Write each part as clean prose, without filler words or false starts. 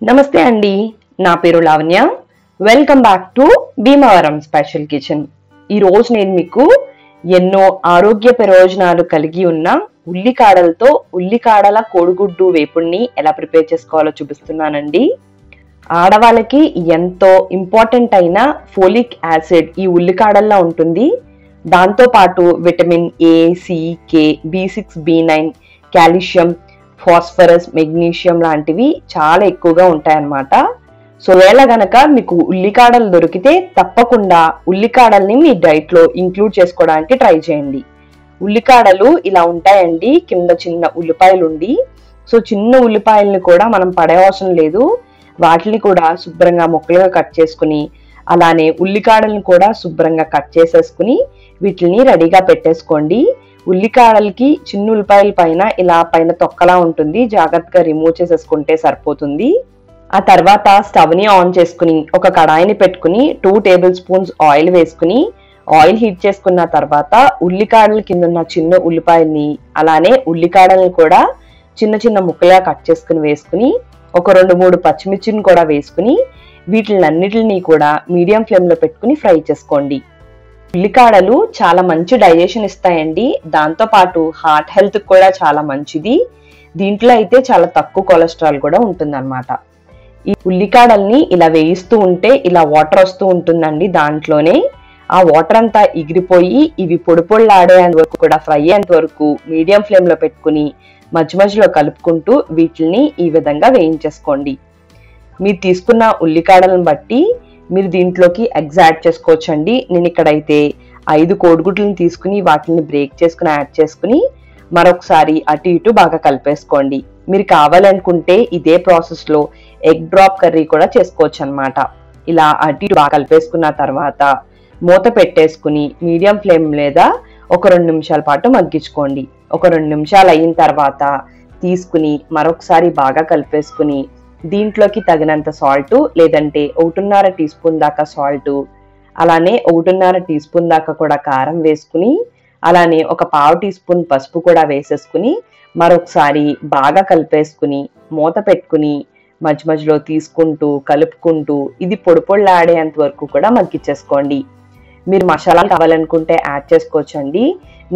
నమస్తే అండి, నా పేరు Lavanya. Welcome back to Bhimavaram special kitchen. ఈరోజు నేను మీకు ఎన్నో ఆరోగ్య ప్రయోజనాలు కలిగి ఉన్న ఉల్లికాడలతో ఉల్లికాడల కోడిగుడ్డు వేపుడిని ఎలా ప్రిపేర్ చేసుకోవాలో చూపిస్తున్నానండి. ఆడవాళ్ళకి ఎంతో ఇంపార్టెంట్ అయిన ఫోలిక్ యాసిడ్ ఈ ఉల్లికాడల్లో ఉంటుంది. దాంతో పాటు vitamin A, C, K, B6, B9, calcium, phosphorus, magnesium లాంటివి చాలా ఎక్కువగా ఉంటాయన్నమాట. సో వేళ గనక మీకు ఉల్లికాడలు దొరికితే తప్పకుండా ఉల్లికాడల్ని మీ డైట్ లో ఇంక్లూడ్ చేసుకోవడానికి ట్రై చేయండి. ఉల్లికాడలు ఇలా ఉంటాయండి, కింద చిన్న ఉల్లిపాయలు ఉండి. సో చిన్న ఉల్లిపాయల్ని కూడా మనం పడే అవసరం లేదు, వాటిని కూడా శుభ్రంగా ముక్కలుగా కట్ చేసుకుని, అలానే ఉల్లికాడల్ని కూడా శుభ్రంగా కట్ చేసేసుకుని వీటిని రెడీగా పెట్టేసుకోండి. ఉల్లికాడలకి చిన్న ఉల్లిపాయల పైన ఇలా పైన తొక్కలా ఉంటుంది, జాగ్రత్తగా రిమూవ్ చేసేసుకుంటే సరిపోతుంది. ఆ తర్వాత స్టవ్ ని ఆన్ చేసుకుని ఒక కడాయిని పెట్టుకుని 2 టేబుల్ స్పూన్స్ ఆయిల్ వేసుకుని, ఆయిల్ హీట్ చేసుకున్న తర్వాత ఉల్లికాడల కింద ఉన్న చిన్న ఉల్లిపాయల్ని అలానే ఉల్లికాడల్ని కూడా చిన్న చిన్న ముక్కలుగా కట్ చేసుకుని వేసుకుని, ఒక 2-3 పచ్చిమిర్చిని కూడా వేసుకుని వీటిలన్నిటిని కూడా మీడియం ఫ్లేమ్ లో పెట్టుకుని ఫ్రై చేసుకోండి. ఉల్లికాడలు చాలా మంచి డైజెషన్ ఇస్తాయండి, దాంతో పాటు హార్ట్ హెల్త్ కూడా చాలా మంచిది. దీంట్లో అయితే చాలా తక్కువ కొలెస్ట్రాల్ కూడా ఉంటుందన్నమాట. ఈ ఉల్లికాడల్ని ఇలా వేయిస్తూ ఉంటే ఇలా వాటర్ వస్తూ ఉంటుందండి, దాంట్లోనే ఆ వాటర్ అంతా ఎగిరిపోయి ఇవి పొడి పొడిలాడేంత వరకు కూడా ఫ్రై అయ్యేంత వరకు మీడియం ఫ్లేమ్ లో పెట్టుకుని మధ్య మధ్యలో కలుపుకుంటూ వీటిని ఈ విధంగా వేయించేసుకోండి. మీరు తీసుకున్న ఉల్లికాడలను బట్టి మీరు దీంట్లోకి ఎగ్స్ యాడ్ చేసుకోవచ్చండి. నేను ఇక్కడైతే 5 కోడిగుడ్లను తీసుకుని వాటిని బ్రేక్ చేసుకుని యాడ్ చేసుకుని మరొకసారి అటు ఇటు బాగా కలిపేసుకోండి. మీరు కావాలనుకుంటే ఇదే ప్రాసెస్ లో ఎగ్ డ్రాప్ కర్రీ కూడా చేసుకోవచ్చు అనమాట. ఇలా అటు ఇటు బాగా కలిపేసుకున్న తర్వాత మూత పెట్టేసుకుని మీడియం ఫ్లేమ్ మీద ఒక 2 నిమిషాల పాటు మగ్గించుకోండి. ఒక 2 నిమిషాలు అయిన తర్వాత తీసుకుని మరొకసారి బాగా కలిపేసుకుని దీంట్లోకి తగినంత సాల్ట్, లేదంటే 1.5 టీ స్పూన్ దాకా సాల్ట్, అలానే 1.5 టీ స్పూన్ దాకా కూడా కారం వేసుకుని, అలానే ఒక 1/2 టీ స్పూన్ పసుపు కూడా వేసేసుకుని మరొకసారి బాగా కలిపేసుకుని మూత పెట్టుకుని మధ్య మధ్యలో తీసుకుంటూ కలుపుకుంటూ ఇది పొడి పొడిలాడేంత వరకు కూడా మగ్గిచ్చేసుకోండి. మీరు మసాలాలు కావాలనుకుంటే యాడ్ చేసుకోవచ్చండి.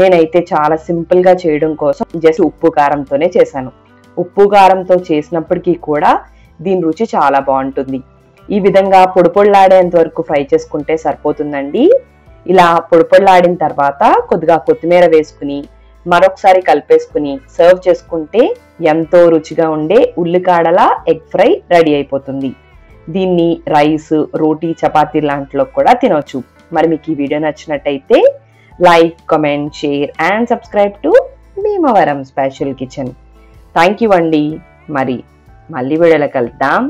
నేనైతే చాలా సింపుల్ గా చేయడం కోసం జస్ట్ ఉప్పు కారంతోనే చేశాను. ఉప్పు కారంతో చేసినప్పటికీ కూడా దీని రుచి చాలా బాగుంటుంది. ఈ విధంగా పొడి పొడిలాడేంత వరకు ఫ్రై చేసుకుంటే సరిపోతుందండి. ఇలా పొడి పొడిలాడిన తర్వాత కొద్దిగా కొత్తిమీర వేసుకుని మరొకసారి కలిపేసుకుని సర్వ్ చేసుకుంటే ఎంతో రుచిగా ఉండే ఉల్లికాడల ఎగ్ ఫ్రై రెడీ అయిపోతుంది. దీన్ని రైస్, రోటీ, చపాతీ లాంటిలో కూడా తినొచ్చు. మరి మీకు ఈ వీడియో నచ్చినట్టయితే like, comment, share and subscribe to Bhimavaram special kitchen. Thank you అండి. మళ్ళీ వీడియోలో కలుద్దాం.